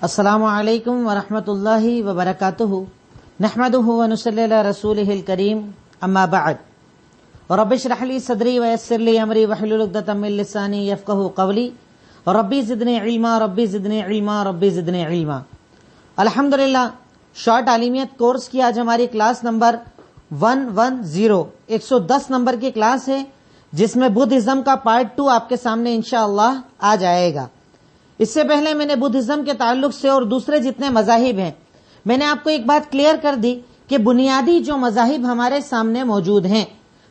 السلام علیکم ورحمۃ اللہ وبرکاتہ نحمدہ ونصلی علی رسولہ الکریم اما بعد رب اشرح لی صدری ویسر لی امری واحلل عقدۃ من لسانی یفقہوا قولی ربی زدنی علما ربی زدنی علما ربی زدنی علما۔ الحمدللہ شارٹ عالمیت کورس کی آج ہماری کلاس نمبر 110 نمبر کی کلاس ہے، جس میں بدھزم کا پارٹ 2 آپ کے سامنے انشاءاللہ آ جائے گا۔ اس سے پہلے میں نے بدھزم کے تعلق سے اور دوسرے جتنے مذاہب ہیں میں نے آپ کو ایک بات کلیئر کر دی کہ بنیادی جو مذاہب ہمارے سامنے موجود ہیں،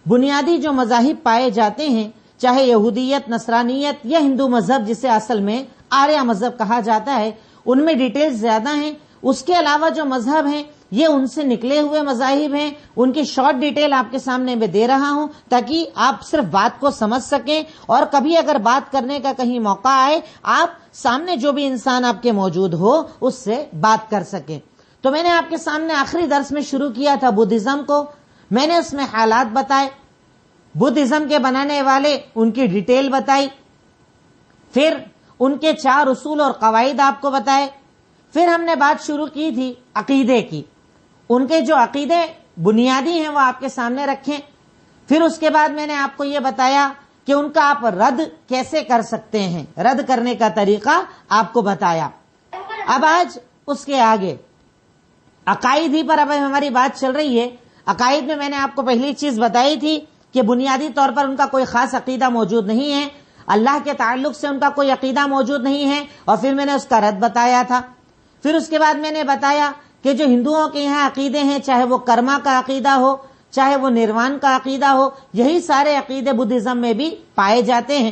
بنیادی جو مذاہب پائے جاتے ہیں، چاہے یہودیت، نصرانیت یا ہندو مذہب جسے اصل میں آریہ مذہب کہا جاتا ہے، ان میں ڈیٹیلز زیادہ ہیں۔ اس کے علاوہ جو مذہب ہیں یہ ان سے نکلے ہوئے مذاہب ہیں، ان کی شارٹ ڈیٹیل آپ کے سامنے میں دے رہا ہوں تاکہ آپ صرف بات کو سمجھ سکیں، اور کبھی اگر بات کرنے کا کہیں موقع آئے آپ سامنے جو بھی انسان آپ کے موجود ہو اس سے بات کر سکیں۔ تو میں نے آپ کے سامنے آخری درس میں شروع کیا تھا بدھزم کو، میں نے اس میں حالات بتائے، بدھزم کے بنانے والے ان کی ڈیٹیل بتائی، پھر ان کے 4 اصول اور قواعد آپ کو بتائے، پھر ہم نے بات شروع کی تھی عقیدے کی، ان کے جو عقیدے بنیادی ہیں وہ آپ کے سامنے رکھیں، پھر اس کے بعد میں نے آپ کو یہ بتایا کہ ان کا آپ رد کیسے کر سکتے ہیں، رد کرنے کا طریقہ آپ کو بتایا۔ اب آج اس کے آگے عقائد ہی پر اب ہماری بات چل رہی ہے۔ عقائد میں نے آپ کو پہلی چیز بتائی تھی کہ بنیادی طور پر ان کا کوئی خاص عقیدہ موجود نہیں ہے، اللہ کے تعلق سے ان کا کوئی عقیدہ موجود نہیں ہے، اور پھر میں نے اس کا رد بتایا تھا۔ پھر اس کے بعد میں نے بتایا کہ جو ہندوؤں کے یہاں عقیدے ہیں، چاہے وہ کرما کا عقیدہ ہو، چاہے وہ نروان کا عقیدہ ہو، یہی سارے عقیدے بدھزم میں بھی پائے جاتے ہیں۔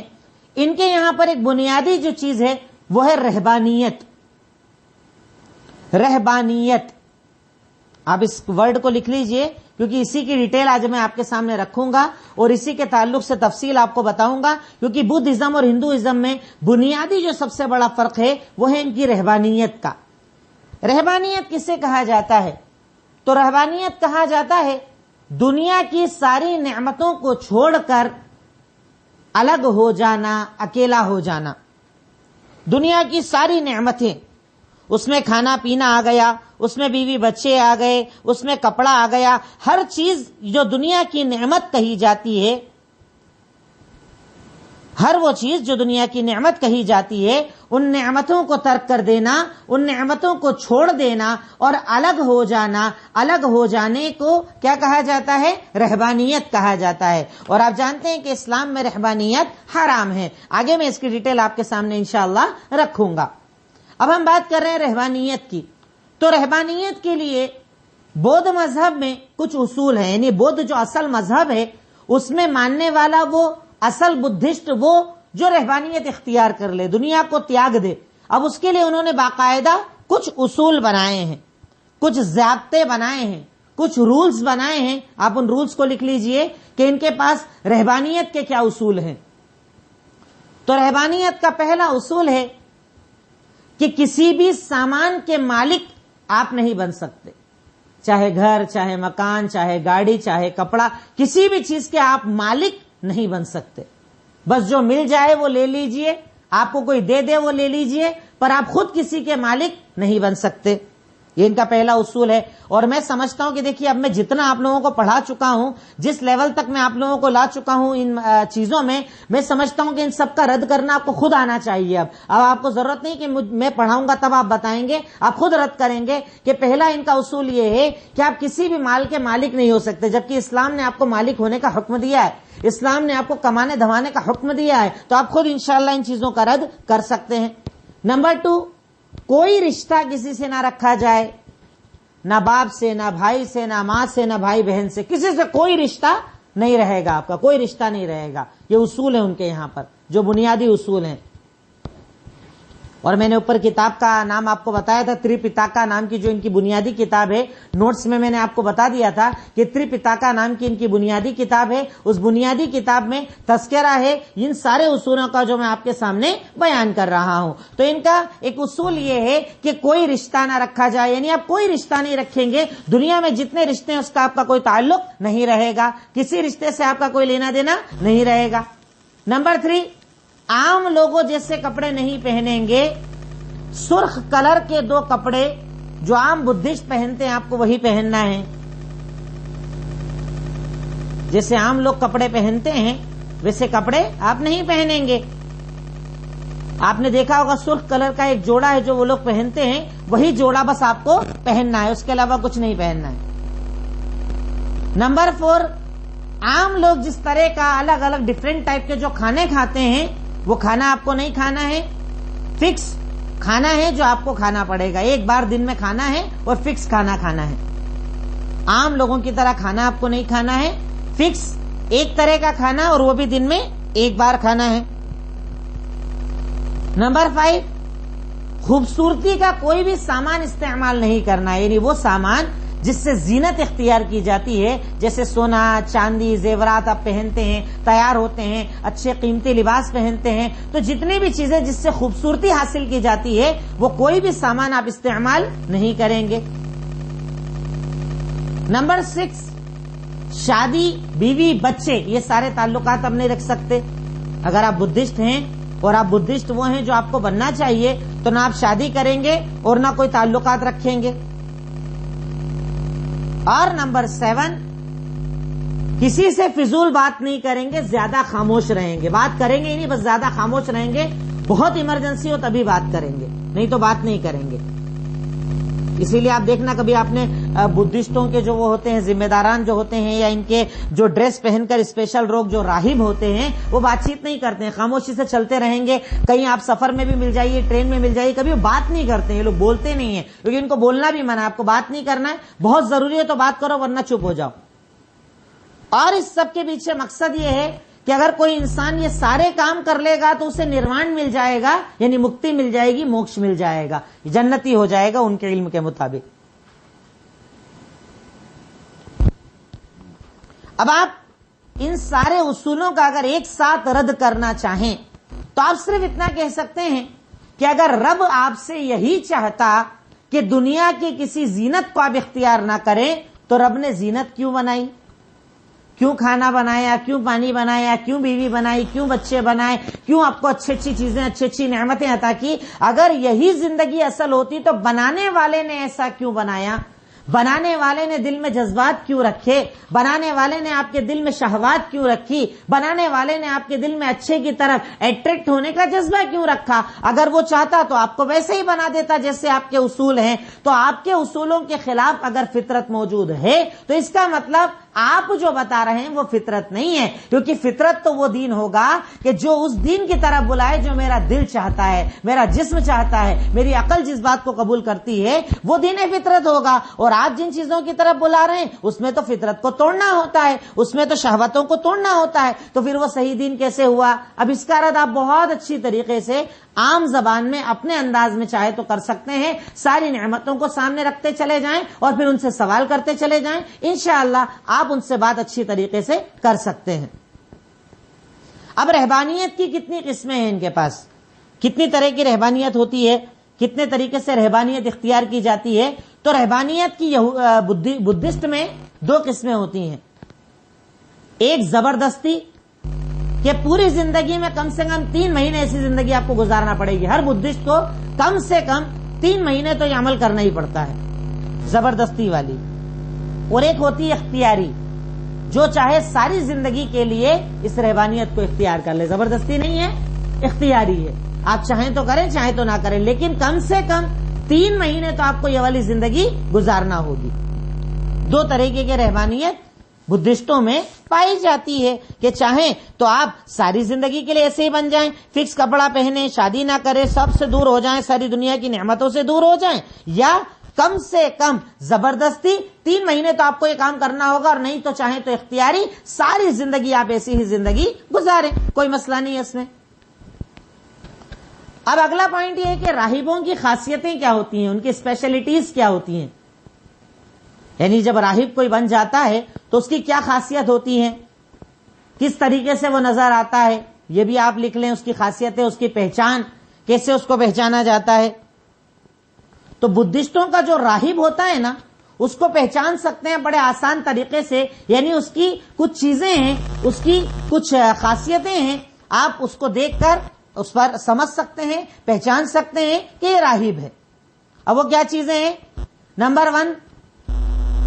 ان کے یہاں پر ایک بنیادی جو چیز ہے وہ ہے رہبانیت۔ رہبانیت، آپ اس ورڈ کو لکھ لیجئے کیونکہ اسی کی ڈیٹیل آج میں آپ کے سامنے رکھوں گا اور اسی کے تعلق سے تفصیل آپ کو بتاؤں گا، کیونکہ بدھزم اور ہندوازم میں بنیادی جو سب سے بڑا فرق ہے وہ ہے ان کی رہبانیت کا۔ رہبانیت کسے کہا جاتا ہے؟ تو رہبانیت کہا جاتا ہے دنیا کی ساری نعمتوں کو چھوڑ کر الگ ہو جانا، اکیلا ہو جانا۔ دنیا کی ساری نعمتیں، اس میں کھانا پینا آ گیا، اس میں بیوی بچے آ گئے، اس میں کپڑا آ گیا، ہر چیز جو دنیا کی نعمت کہی جاتی ہے، ہر وہ چیز جو دنیا کی نعمت کہی جاتی ہے، ان نعمتوں کو ترک کر دینا، ان نعمتوں کو چھوڑ دینا اور الگ ہو جانا، الگ ہو جانے کو کیا کہا جاتا ہے؟ رہبانیت کہا جاتا ہے۔ اور آپ جانتے ہیں کہ اسلام میں رہبانیت حرام ہے، آگے میں اس کی ڈیٹیل آپ کے سامنے انشاءاللہ رکھوں گا۔ اب ہم بات کر رہے ہیں رہبانیت کی، تو رہبانیت کے لیے بودھ مذہب میں کچھ اصول ہیں، یعنی بودھ جو اصل مذہب ہے اس میں ماننے والا وہ اصل بدھسٹ وہ جو رہبانیت اختیار کر لے، دنیا کو تیاگ دے، اب اس کے لیے انہوں نے باقاعدہ کچھ اصول بنائے ہیں، کچھ ضابطے بنائے ہیں، کچھ رولز بنائے ہیں۔ آپ ان رولز کو لکھ لیجئے کہ ان کے پاس رہبانیت کے کیا اصول ہیں۔ تو رہبانیت کا پہلا اصول ہے کہ کسی بھی سامان کے مالک آپ نہیں بن سکتے، چاہے گھر، چاہے مکان، چاہے گاڑی، چاہے کپڑا، کسی بھی چیز کے آپ مالک نہیں بن سکتے۔ بس جو مل جائے وہ لے لیجئے، آپ کو کوئی دے دے وہ لے لیجئے، پر آپ خود کسی کے مالک نہیں بن سکتے۔ یہ ان کا پہلا اصول ہے۔ اور میں سمجھتا ہوں کہ دیکھیے اب میں جتنا آپ لوگوں کو پڑھا چکا ہوں، جس لیول تک میں آپ لوگوں کو لا چکا ہوں ان چیزوں میں سمجھتا ہوں کہ ان سب کا رد کرنا آپ کو خود آنا چاہیے۔ اب آپ کو ضرورت نہیں کہ میں پڑھاؤں گا تب آپ بتائیں گے، آپ خود رد کریں گے کہ پہلا ان کا اصول یہ ہے کہ آپ کسی بھی مال کے مالک نہیں ہو سکتے، جبکہ اسلام نے آپ کو مالک ہونے کا حکم دیا ہے، اسلام نے آپ کو کمانے دھمانے کا حکم دیا ہے، تو آپ خود انشاءاللہ ان چیزوں کا رد کر سکتے ہیں۔ نمبر 2، کوئی رشتہ کسی سے نہ رکھا جائے، نہ باپ سے، نہ بھائی سے، نہ ماں سے، نہ بھائی بہن سے، کسی سے کوئی رشتہ نہیں رہے گا، آپ کا کوئی رشتہ نہیں رہے گا۔ یہ اصول ہیں ان کے یہاں پر، جو بنیادی اصول ہیں۔ اور میں نے اوپر کتاب کا نام آپ کو بتایا تھا، تریپتاکا نام کی جو ان کی بنیادی کتاب ہے، نوٹس میں نے آپ کو بتا دیا تھا کہ تریپتاکا نام کی ان کی بنیادی کتاب ہے، اس بنیادی کتاب میں تذکرہ ہے ان سارے اصولوں کا جو میں آپ کے سامنے بیان کر رہا ہوں۔ تو ان کا ایک اصول یہ ہے کہ کوئی رشتہ نہ رکھا جائے، یعنی آپ کوئی رشتہ نہیں رکھیں گے، دنیا میں جتنے رشتے ہیں اس کا آپ کا کوئی تعلق نہیں رہے گا، کسی رشتے سے آپ کا کوئی لینا دینا نہیں رہے گا۔ نمبر 3، عام لوگوں جیسے کپڑے نہیں پہنیں گے، سرخ کلر کے 2 کپڑے جو عام بدھسٹ پہنتے ہیں آپ کو وہی پہننا ہے. جیسے عام لوگ کپڑے پہنتے ہیں ویسے کپڑے آپ نہیں پہنیں گے. آپ نے دیکھا ہوگا سرخ کلر کا ایک جوڑا ہے جو وہ لوگ پہنتے ہیں, وہی جوڑا بس آپ کو پہننا ہے, اس کے علاوہ کچھ نہیں پہننا ہے. نمبر 4, عام لوگ جس طرح کا الگ الگ ڈفرینٹ ٹائپ کے جو کھانے کھاتے ہیں وہ کھانا آپ کو نہیں کھانا ہے. فکس کھانا ہے جو آپ کو کھانا پڑے گا, ایک بار دن میں کھانا ہے اور فکس کھانا کھانا ہے. عام لوگوں کی طرح کھانا آپ کو نہیں کھانا ہے, فکس ایک طرح کا کھانا اور وہ بھی دن میں ایک بار کھانا ہے. نمبر 5, خوبصورتی کا کوئی بھی سامان استعمال نہیں کرنا ہے, یعنی وہ سامان جس سے زینت اختیار کی جاتی ہے, جیسے سونا چاندی زیورات آپ پہنتے ہیں, تیار ہوتے ہیں, اچھے قیمتی لباس پہنتے ہیں, تو جتنی بھی چیزیں جس سے خوبصورتی حاصل کی جاتی ہے وہ کوئی بھی سامان آپ استعمال نہیں کریں گے. نمبر 6, شادی بیوی بچے یہ سارے تعلقات آپ نہیں رکھ سکتے. اگر آپ بدھسٹ ہیں اور آپ بدھسٹ وہ ہیں جو آپ کو بننا چاہیے تو نہ آپ شادی کریں گے اور نہ کوئی تعلقات رکھیں گے. اور نمبر 7, کسی سے فضول بات نہیں کریں گے, زیادہ خاموش رہیں گے. بات کریں گے ہی نہیں, بس زیادہ خاموش رہیں گے. بہت ایمرجنسی ہو تبھی بات کریں گے, نہیں تو بات نہیں کریں گے. اسی لیے آپ دیکھنا کبھی آپ نے بدھسٹوں کے جو وہ ہوتے ہیں ذمہ داران جو ہوتے ہیں یا ان کے جو ڈریس پہن کر اسپیشل لوگ جو راہب ہوتے ہیں وہ بات چیت نہیں کرتے ہیں, خاموشی سے چلتے رہیں گے. کہیں آپ سفر میں بھی مل جائیے, ٹرین میں مل جائیے, کبھی وہ بات نہیں کرتے ہیں. یہ لوگ بولتے نہیں ہیں کیونکہ ان کو بولنا بھی منع, آپ کو بات نہیں کرنا ہے. بہت ضروری ہے تو بات کرو ورنہ چپ ہو جاؤ. اور اس سب کے پیچھے مقصد یہ ہے کہ اگر کوئی انسان یہ سارے کام کر لے گا تو اسے نروان مل جائے گا, یعنی مکتی مل جائے گی, موکش مل جائے گا, جنتی ہو جائے گا ان کے علم کے مطابق. اب آپ ان سارے اصولوں کا اگر ایک ساتھ رد کرنا چاہیں تو آپ صرف اتنا کہہ سکتے ہیں کہ اگر رب آپ سے یہی چاہتا کہ دنیا کی کسی زینت کو آپ اختیار نہ کریں تو رب نے زینت کیوں بنائی, کیوں کھانا بنایا, کیوں پانی بنایا, کیوں بیوی بنائی, کیوں بچے بنائے, کیوں آپ کو اچھی اچھی چیزیں اچھی اچھی نعمتیں عطا کی. اگر یہی زندگی اصل ہوتی تو بنانے والے نے ایسا کیوں بنایا, بنانے والے نے دل میں جذبات کیوں رکھے, بنانے والے نے آپ کے دل میں شہوات کیوں رکھی, بنانے والے نے آپ کے دل میں اچھے کی طرف اٹریکٹ ہونے کا جذبہ کیوں رکھا. اگر وہ چاہتا تو آپ کو ویسے ہی بنا دیتا جیسے آپ کے اصول ہیں. تو آپ کے اصولوں کے خلاف اگر فطرت موجود ہے تو اس کا مطلب آپ جو بتا رہے ہیں وہ فطرت نہیں ہے, کیونکہ فطرت تو وہ دین ہوگا کہ جو اس دین کی طرف بلائے جو میرا دل چاہتا ہے, میرا جسم چاہتا ہے, میری عقل جس بات کو قبول کرتی ہے وہ دین فطرت ہوگا. اور آپ جن چیزوں کی طرف بلا رہے ہیں اس میں تو فطرت کو توڑنا ہوتا ہے, اس میں تو شہوتوں کو توڑنا ہوتا ہے, تو پھر وہ صحیح دین کیسے ہوا. اب اس کا رد آپ بہت اچھی طریقے سے عام زبان میں اپنے انداز میں چاہے تو کر سکتے ہیں. ساری نعمتوں کو سامنے رکھتے چلے جائیں اور پھر ان سے سوال کرتے چلے جائیں, انشاءاللہ آپ ان سے بات اچھی طریقے سے کر سکتے ہیں. اب رہبانیت کی کتنی قسمیں ہیں ان کے پاس, کتنی طرح کی رہبانیت ہوتی ہے, کتنے طریقے سے رہبانیت اختیار کی جاتی ہے. تو رہبانیت کی بدھسٹ میں 2 قسمیں ہوتی ہیں. ایک زبردستی کہ پوری زندگی میں کم سے کم 3 مہینے ایسی زندگی آپ کو گزارنا پڑے گی. ہر بدھسٹ کو کم سے کم 3 مہینے تو یہ عمل کرنا ہی پڑتا ہے, زبردستی والی. اور ایک ہوتی ہے اختیاری, جو چاہے ساری زندگی کے لیے اس رہبانیت کو اختیار کر لے. زبردستی نہیں ہے, اختیاری ہے, آپ چاہیں تو کریں چاہیں تو نہ کریں, لیکن کم سے کم 3 مہینے تو آپ کو یہ والی زندگی گزارنا ہوگی. 2 طریقے کی رہبانیت بدھسٹوں میں پائی جاتی ہے کہ چاہیں تو آپ ساری زندگی کے لیے ایسے ہی بن جائیں, فکس کپڑا پہنیں, شادی نہ کریں, سب سے دور ہو جائیں, ساری دنیا کی نعمتوں سے دور ہو جائیں, یا کم سے کم زبردستی 3 مہینے تو آپ کو یہ کام کرنا ہوگا, اور نہیں تو چاہیں تو اختیاری ساری زندگی آپ ایسی ہی زندگی گزاریں, کوئی مسئلہ نہیں ہے اس میں. اب اگلا پوائنٹ یہ ہے کہ راہبوں کی خاصیتیں کیا ہوتی ہیں, ان کی اسپیشلٹیز کیا ہوتی ہیں. یعنی جب راہب کوئی بن جاتا ہے تو اس کی کیا خاصیت ہوتی ہیں, کس طریقے سے وہ نظر آتا ہے, یہ بھی آپ لکھ لیں. اس کی خاصیتیں, اس کی پہچان, کیسے اس کو پہچانا جاتا ہے. تو بدھسٹوں کا جو راہب ہوتا ہے نا, اس کو پہچان سکتے ہیں بڑے آسان طریقے سے. یعنی اس کی کچھ چیزیں ہیں, اس کی کچھ خاصیتیں ہیں, آپ اس کو دیکھ کر اس پر سمجھ سکتے ہیں, پہچان سکتے ہیں کہ یہ راہب ہے. اب وہ کیا چیزیں ہیں؟ نمبر 1,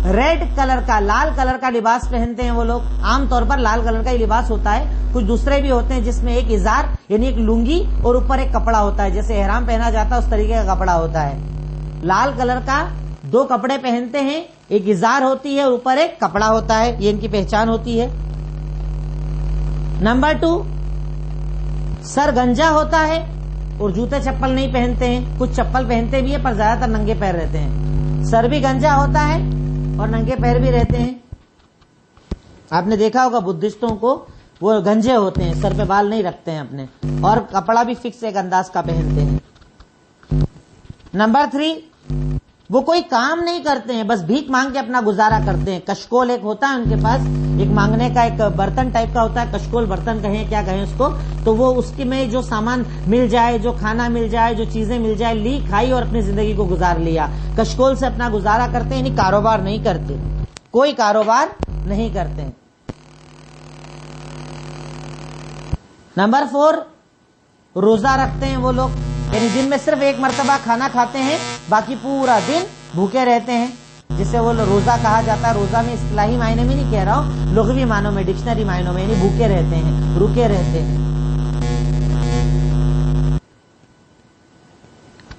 ریڈ کلر کا, لال کلر کا لباس پہنتے ہیں وہ لوگ. عام طور پر لال کلر کا ہی لباس ہوتا ہے. کچھ دوسرے بھی ہوتے ہیں جس میں ایک ازار یعنی ایک لنگی اور اوپر ایک کپڑا ہوتا ہے, جیسے احرام پہنا جاتا ہے اس طریقے کا کپڑا ہوتا ہے. لال کلر کا 2 کپڑے پہنتے ہیں, ایک ازار ہوتی ہے اور اوپر ایک کپڑا ہوتا ہے, یہ ان کی پہچان ہوتی ہے. نمبر 2, سر گنجا ہوتا ہے اور جوتے چپل نہیں پہنتے ہیں. کچھ چپل پہنتے بھی ہیں پر زیادہ تر ننگے پیر رہتے ہیں. سر بھی گنجا ہوتا ہے اور ننگے پیر بھی رہتے ہیں. آپ نے دیکھا ہوگا بدھسٹوں کو وہ گنجے ہوتے ہیں, سر پہ بال نہیں رکھتے ہیں اپنے, اور کپڑا بھی فکس ایک انداز کا پہنتے ہیں. نمبر 3, وہ کوئی کام نہیں کرتے ہیں, بس بھیک مانگ کے اپنا گزارا کرتے ہیں. کشکول ایک ہوتا ہے ان کے پاس, ایک مانگنے کا ایک برتن ٹائپ کا ہوتا ہے, کشکول برتن کہیں کیا کہیں اس کو, تو وہ اس کے میں جو سامان مل جائے, جو کھانا مل جائے, جو چیزیں مل جائے, لی کھائی اور اپنی زندگی کو گزار لیا. کشکول سے اپنا گزارا کرتے ہیں, یعنی کاروبار نہیں کرتے, کوئی کاروبار نہیں کرتے ہیں. نمبر 4, روزہ رکھتے ہیں وہ لوگ, یعنی دن میں صرف ایک مرتبہ کھانا کھاتے ہیں, باقی پورا دن بھوکے رہتے ہیں, جسے وہ روزہ کہا جاتا ہے. روزہ میں اصطلاحی معنی میں نہیں کہہ رہا ہوں, لغوی معنوں میں, ڈکشنری معنوں میں, یعنی بھوکے رہتے ہیں, روکے رہتے ہیں.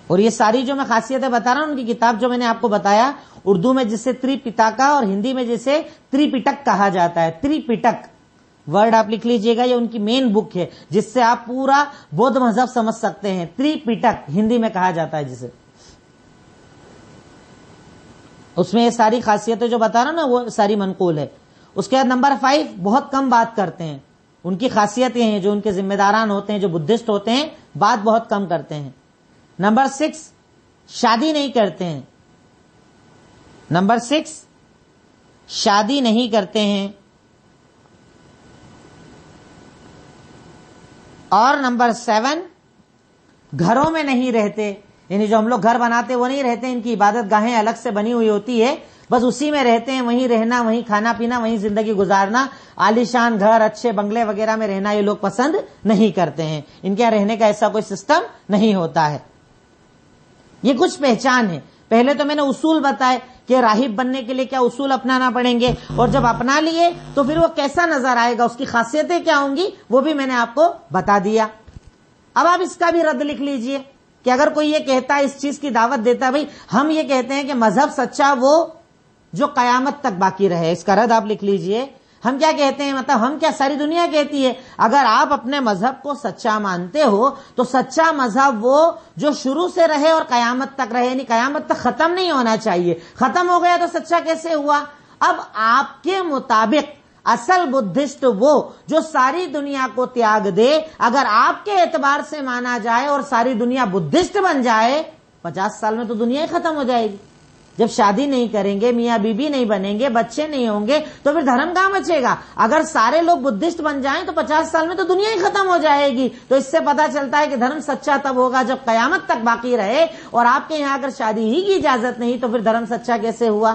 اور یہ ساری جو میں خاصیتیں بتا رہا ہوں, ان کی کتاب جو میں نے آپ کو بتایا, اردو میں جسے تریپتاکا اور ہندی میں جسے تریپٹک کہا جاتا ہے. تریپٹک ورڈ آپ لکھ لیجئے گا, یہ ان کی مین بک ہے جس سے آپ پورا بودھ مذہب سمجھ سکتے ہیں. تریپٹک ہندی میں کہا جاتا ہے جسے. اس میں یہ ساری خاصیتیں جو بتا رہا ہوں نا وہ ساری منقول ہے. اس کے بعد نمبر 5, بہت کم بات کرتے ہیں. ان کی خاصیت یہ ہیں, جو ان کے ذمہ داران ہوتے ہیں, جو بدھسٹ ہوتے ہیں, بات بہت کم کرتے ہیں. نمبر 6, شادی نہیں کرتے ہیں. نمبر 6, شادی نہیں کرتے ہیں. اور نمبر 7, گھروں میں نہیں رہتے, یعنی جو ہم لوگ گھر بناتے وہ نہیں رہتے. ان کی عبادت گاہیں الگ سے بنی ہوئی ہوتی ہے, بس اسی میں رہتے ہیں, وہیں رہنا, وہیں کھانا پینا, وہیں زندگی گزارنا. عالیشان گھر, اچھے بنگلے وغیرہ میں رہنا یہ لوگ پسند نہیں کرتے ہیں. ان کے یہاں رہنے کا ایسا کوئی سسٹم نہیں ہوتا ہے. یہ کچھ پہچان ہے. پہلے تو میں نے اصول بتائے کہ راہب بننے کے لیے کیا اصول اپنانا پڑیں گے, اور جب اپنا لیے تو پھر وہ کیسا نظر آئے گا, اس کی خاصیتیں کیا ہوں گی, وہ بھی میں نے آپ کو بتا دیا. اب آپ اس کا بھی رد لکھ لیجئے کہ اگر کوئی یہ کہتا ہے, اس چیز کی دعوت دیتا ہے, بھائی ہم یہ کہتے ہیں کہ مذہب سچا وہ جو قیامت تک باقی رہے, اس کا رد آپ لکھ لیجئے. ہم کیا کہتے ہیں, مطلب ہم کیا, ساری دنیا کہتی ہے اگر آپ اپنے مذہب کو سچا مانتے ہو تو سچا مذہب وہ جو شروع سے رہے اور قیامت تک رہے, یعنی قیامت تک ختم نہیں ہونا چاہیے. ختم ہو گیا تو سچا کیسے ہوا؟ اب آپ کے مطابق اصل بدھسٹ وہ جو ساری دنیا کو تیاگ دے, اگر آپ کے اعتبار سے مانا جائے اور ساری دنیا بدھسٹ بن جائے, 50 سال میں تو دنیا ہی ختم ہو جائے گی. جب شادی نہیں کریں گے, میاں بیوی نہیں بنیں گے, بچے نہیں ہوں گے, تو پھر دھرم کہاں بچے گا؟ اگر سارے لوگ بدھسٹ بن جائیں تو 50 سال میں تو دنیا ہی ختم ہو جائے گی. تو اس سے پتا چلتا ہے کہ دھرم سچا تب ہوگا جب قیامت تک باقی رہے, اور آپ کے یہاں اگر شادی ہی کی اجازت نہیں تو پھر دھرم سچا کیسے ہوا؟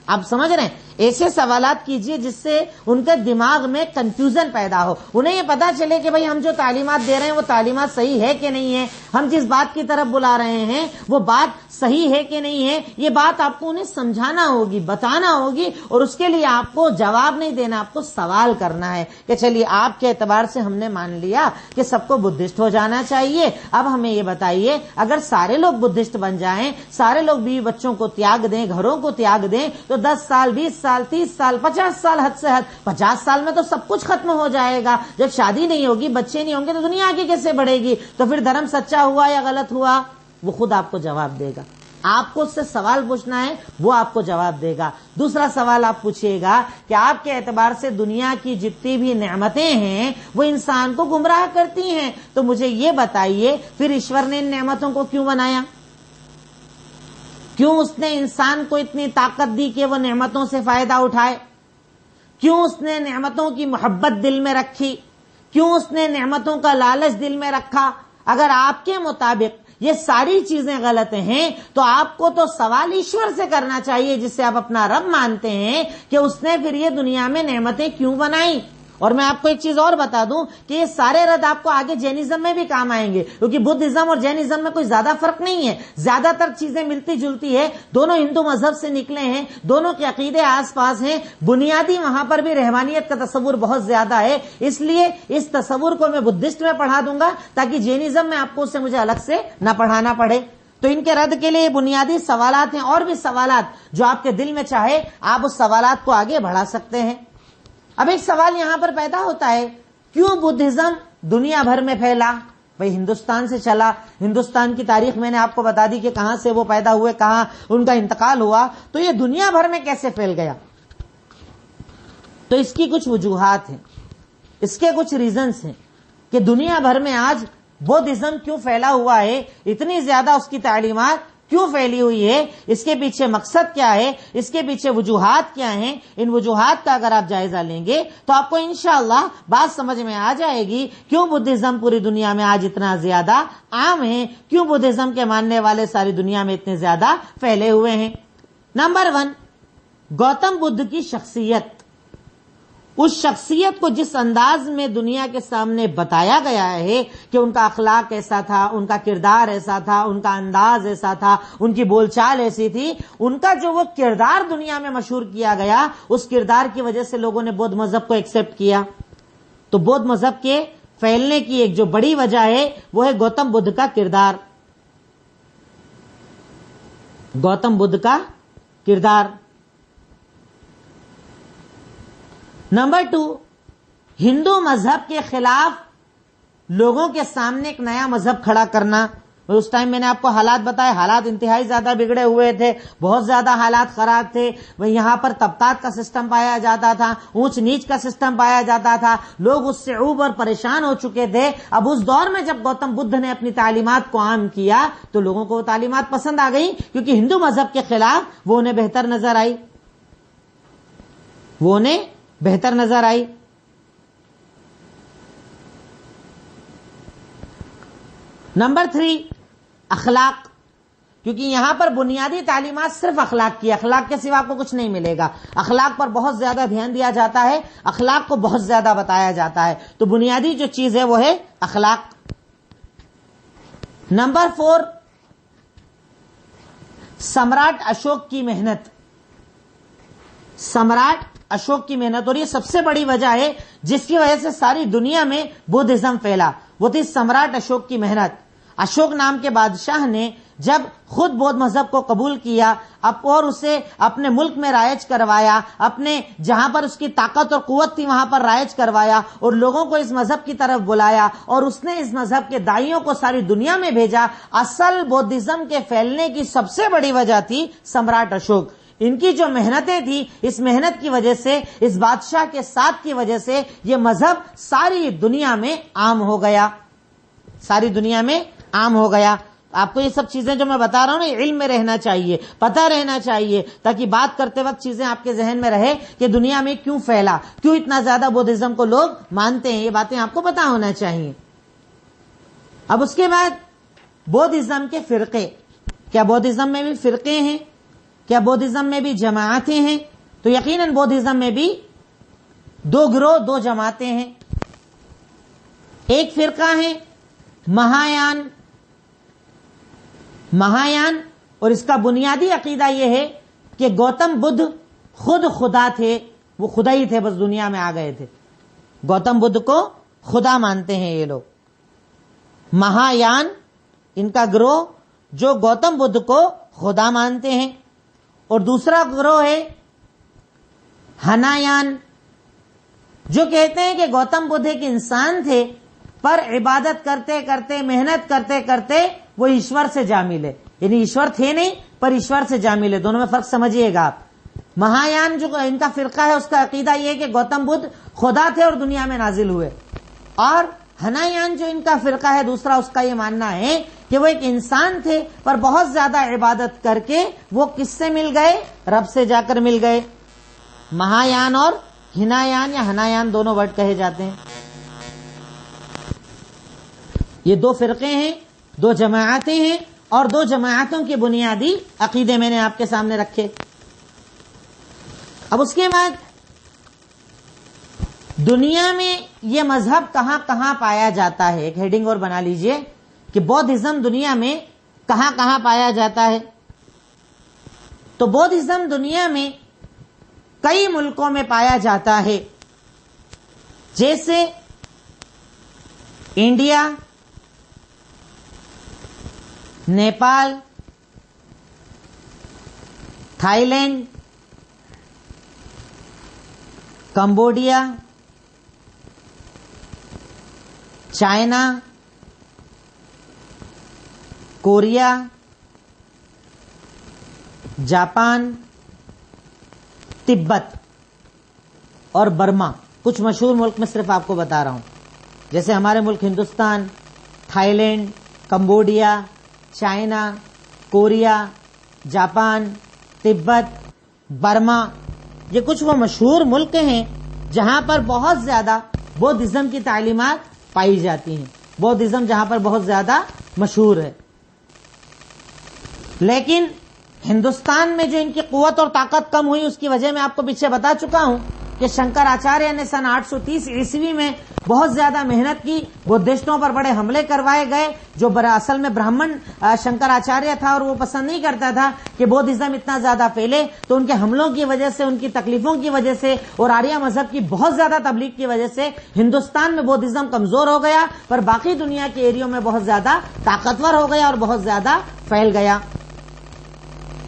آپ سمجھ رہے ہیں؟ ایسے سوالات کیجئے جس سے ان کے دماغ میں کنفیوژن پیدا ہو, انہیں یہ پتا چلے کہ بھئی ہم جو تعلیمات دے رہے ہیں وہ تعلیمات صحیح ہے کہ نہیں ہے, ہم جس بات کی طرف بلا رہے ہیں وہ بات صحیح ہے کہ نہیں ہے. یہ بات آپ کو انہیں سمجھانا ہوگی, بتانا ہوگی, اور اس کے لیے آپ کو جواب نہیں دینا, آپ کو سوال کرنا ہے کہ چلیے آپ کے اعتبار سے ہم نے مان لیا کہ سب کو بدھسٹ ہو جانا چاہیے, اب ہمیں یہ بتائیے اگر سارے لوگ بدھسٹ بن جائیں, سارے لوگ بیوی بچوں کو تیاگ دیں, گھروں کو تیاگ دیں, تو 10 سال 20 سال 30 سال 50 سال, حد سے حد 50 سال میں تو سب کچھ ختم ہو جائے گا. جب شادی نہیں ہوگی, بچے نہیں ہوں گے, تو دنیا آگے کیسے بڑھے گی؟ تو پھر دھرم سچا ہوا یا غلط ہوا؟ وہ خود آپ کو جواب دے گا. آپ کو اس سے سوال پوچھنا ہے, وہ آپ کو جواب دے گا. دوسرا سوال آپ پوچھیے گا کہ آپ کے اعتبار سے دنیا کی جتنی بھی نعمتیں ہیں وہ انسان کو گمراہ کرتی ہیں, تو مجھے یہ بتائیے پھر ایشور نے ان نعمتوں کو کیوں بنایا؟ کیوں اس نے انسان کو اتنی طاقت دی کہ وہ نعمتوں سے فائدہ اٹھائے؟ کیوں اس نے نعمتوں کی محبت دل میں رکھی؟ کیوں اس نے نعمتوں کا لالچ دل میں رکھا؟ اگر آپ کے مطابق یہ ساری چیزیں غلط ہیں تو آپ کو تو سوال ایشور سے کرنا چاہیے, جس سے آپ اپنا رب مانتے ہیں, کہ اس نے پھر یہ دنیا میں نعمتیں کیوں بنائیں, اور میں آپ کو ایک چیز اور بتا دوں کہ یہ سارے رد آپ کو آگے جینزم میں بھی کام آئیں گے، کیونکہ بدھزم اور جینزم میں کوئی زیادہ فرق نہیں ہے، زیادہ تر چیزیں ملتی جلتی ہے، دونوں ہندو مذہب سے نکلے ہیں، دونوں کے عقیدے آس پاس ہیں، بنیادی وہاں پر بھی رحمانیت کا تصور بہت زیادہ ہے، اس لیے اس تصور کو میں بدھسٹ میں پڑھا دوں گا تاکہ جینزم میں آپ کو اسے مجھے الگ سے نہ پڑھانا پڑے۔ تو ان کے رد کے لیے بنیادی سوالات ہیں، اور بھی سوالات جو آپ کے دل میں چاہے آپ اس سوالات کو آگے بڑھا سکتے ہیں۔ اب ایک سوال یہاں پر پیدا ہوتا ہے، کیوں بدھزم دنیا بھر میں پھیلا؟ بھئی ہندوستان سے چلا، ہندوستان کی تاریخ میں نے آپ کو بتا دی کہ کہاں سے وہ پیدا ہوئے، کہاں ان کا انتقال ہوا، تو یہ دنیا بھر میں کیسے پھیل گیا؟ تو اس کی کچھ وجوہات ہیں، اس کے کچھ ریزنز ہیں کہ دنیا بھر میں آج بدھزم کیوں پھیلا ہوا ہے، اتنی زیادہ اس کی تعلیمات کیوں پھیلی ہوئی ہے، اس کے پیچھے مقصد کیا ہے، اس کے پیچھے وجوہات کیا ہیں۔ ان وجوہات کا اگر آپ جائزہ لیں گے تو آپ کو انشاءاللہ بات سمجھ میں آ جائے گی کیوں بدھزم پوری دنیا میں آج اتنا زیادہ عام ہے، کیوں بدھزم کے ماننے والے ساری دنیا میں اتنے زیادہ پھیلے ہوئے ہیں۔ نمبر 1، گوتم بدھ کی شخصیت۔ اس شخصیت کو جس انداز میں دنیا کے سامنے بتایا گیا ہے کہ ان کا اخلاق ایسا تھا، ان کا کردار ایسا تھا، ان کا انداز ایسا تھا، ان کی بول چال ایسی تھی، ان کا جو وہ کردار دنیا میں مشہور کیا گیا، اس کردار کی وجہ سے لوگوں نے بدھ مذہب کو ایکسپٹ کیا۔ تو بدھ مذہب کے پھیلنے کی ایک جو بڑی وجہ ہے وہ ہے گوتم بدھ کا کردار۔ گوتم بدھ کا کردار۔ نمبر 2، ہندو مذہب کے خلاف لوگوں کے سامنے ایک نیا مذہب کھڑا کرنا۔ اس ٹائم میں نے آپ کو حالات بتائے، حالات انتہائی زیادہ بگڑے ہوئے تھے، بہت زیادہ حالات خراب تھے، یہاں پر طبقات کا سسٹم پایا جاتا تھا، اونچ نیچ کا سسٹم پایا جاتا تھا، لوگ اس سے عوب اور پریشان ہو چکے تھے۔ اب اس دور میں جب گوتم بدھ نے اپنی تعلیمات کو عام کیا تو لوگوں کو وہ تعلیمات پسند آ گئی، کیونکہ ہندو مذہب کے خلاف وہ انہیں بہتر نظر آئی، وہ انہیں بہتر نظر آئی۔ نمبر 3، اخلاق، کیونکہ یہاں پر بنیادی تعلیمات صرف اخلاق کی، اخلاق کے سوا آپ کو کچھ نہیں ملے گا، اخلاق پر بہت زیادہ دھیان دیا جاتا ہے، اخلاق کو بہت زیادہ بتایا جاتا ہے، تو بنیادی جو چیز ہے وہ ہے اخلاق۔ نمبر 4، سمراٹ اشوک کی محنت، سمراٹ اشوک کی محنت، اور یہ سب سے بڑی وجہ ہے جس کی وجہ سے ساری دنیا میں بدھزم پھیلا، وہ تھی سمراٹ اشوک کی محنت۔ اشوک نام کے بادشاہ نے جب خود بدھ مذہب کو قبول کیا اور اسے اپنے ملک میں رائج کروایا، اپنے جہاں پر اس کی طاقت اور قوت تھی وہاں پر رائج کروایا اور لوگوں کو اس مذہب کی طرف بلایا اور اس نے اس مذہب کے داعیوں کو ساری دنیا میں بھیجا، اصل بدھزم کے پھیلنے کی سب سے بڑی وجہ تھی سمراٹ اشوک۔ ان کی جو محنتیں تھی، اس محنت کی وجہ سے، اس بادشاہ کے ساتھ کی وجہ سے یہ مذہب ساری دنیا میں عام ہو گیا، ساری دنیا میں عام ہو گیا۔ آپ کو یہ سب چیزیں جو میں بتا رہا ہوں نا، علم میں رہنا چاہیے، پتہ رہنا چاہیے، تاکہ بات کرتے وقت چیزیں آپ کے ذہن میں رہے کہ دنیا میں کیوں پھیلا، کیوں اتنا زیادہ بدھزم کو لوگ مانتے ہیں، یہ باتیں آپ کو پتہ ہونا چاہیے۔ اب اس کے بعد بدھزم کے فرقے، کیا بدھزم میں بھی فرقے ہیں؟ کیا بدھزم میں بھی جماعتیں ہیں؟ تو یقیناً بدھزم میں بھی 2 گروہ، 2 جماعتیں ہیں۔ ایک فرقہ ہے مہایان، مہایان، اور اس کا بنیادی عقیدہ یہ ہے کہ گوتم بدھ خود خدا تھے، وہ خدا ہی تھے، بس دنیا میں آ گئے تھے۔ گوتم بدھ کو خدا مانتے ہیں یہ لوگ، مہایان ان کا گروہ جو گوتم بدھ کو خدا مانتے ہیں۔ اور دوسرا گروہ ہے ہنایان، جو کہتے ہیں کہ گوتم بدھ ایک انسان تھے پر عبادت کرتے کرتے، محنت کرتے کرتے وہ ایشور سے جا ملے، یعنی ایشور تھے نہیں پر ایشور سے جا ملے۔ دونوں میں فرق سمجھیے گا آپ۔ مہایان جو ان کا فرقہ ہے اس کا عقیدہ یہ ہے کہ گوتم بدھ خدا تھے اور دنیا میں نازل ہوئے، اور ہنایان جو ان کا فرقہ ہے دوسرا، اس کا یہ ماننا ہے کہ وہ ایک انسان تھے پر بہت زیادہ عبادت کر کے وہ کس سے مل گئے؟ رب سے جا کر مل گئے۔ مہایان اور ہنایان یا ہنایان دونوں ورڈ کہے جاتے ہیں۔ یہ 2 فرقے ہیں، 2 جماعتیں ہیں، اور 2 جماعتوں کے بنیادی عقیدے میں نے آپ کے سامنے رکھے۔ اب اس کے بعد دنیا میں یہ مذہب کہاں کہاں پایا جاتا ہے؟ ایک ہیڈنگ اور بنا لیجئے کہ بودھزم دنیا میں کہاں کہاں پایا جاتا ہے. تو بودھزم دنیا میں کئی ملکوں میں پایا جاتا ہے، جیسے India, Nepal, Thailand, Cambodia, China, Korea, Japan, Tibet اور برما. کچھ مشہور ملک میں صرف آپ کو بتا رہا ہوں، جیسے ہمارے ملک Hindustan, Thailand, Cambodia, China, Korea, Japan, Tibet, Burma, یہ کچھ وہ مشہور ملک ہیں جہاں پر بہت زیادہ بودھزم کی تعلیمات پائی جاتی ہیں. بودھزم جہاں پر بہت زیادہ مشہور ہے. لیکن ہندوستان میں جو ان کی قوت اور طاقت کم ہوئی، اس کی وجہ میں آپ کو پیچھے بتا چکا ہوں کہ شنکراچاریہ نے سن 830 عیسوی میں بہت زیادہ محنت کی، بدھسٹوں پر بڑے حملے کروائے گئے. جو اصل میں برہمن شنکراچاریہ تھا اور وہ پسند نہیں کرتا تھا کہ بودھزم اتنا زیادہ پھیلے، تو ان کے حملوں کی وجہ سے، ان کی تکلیفوں کی وجہ سے اور آریہ مذہب کی بہت زیادہ تبلیغ کی وجہ سے ہندوستان میں بودھزم کمزور ہو گیا، پر باقی دنیا کے ایریوں میں بہت زیادہ طاقتور ہو گیا اور بہت زیادہ پھیل گیا.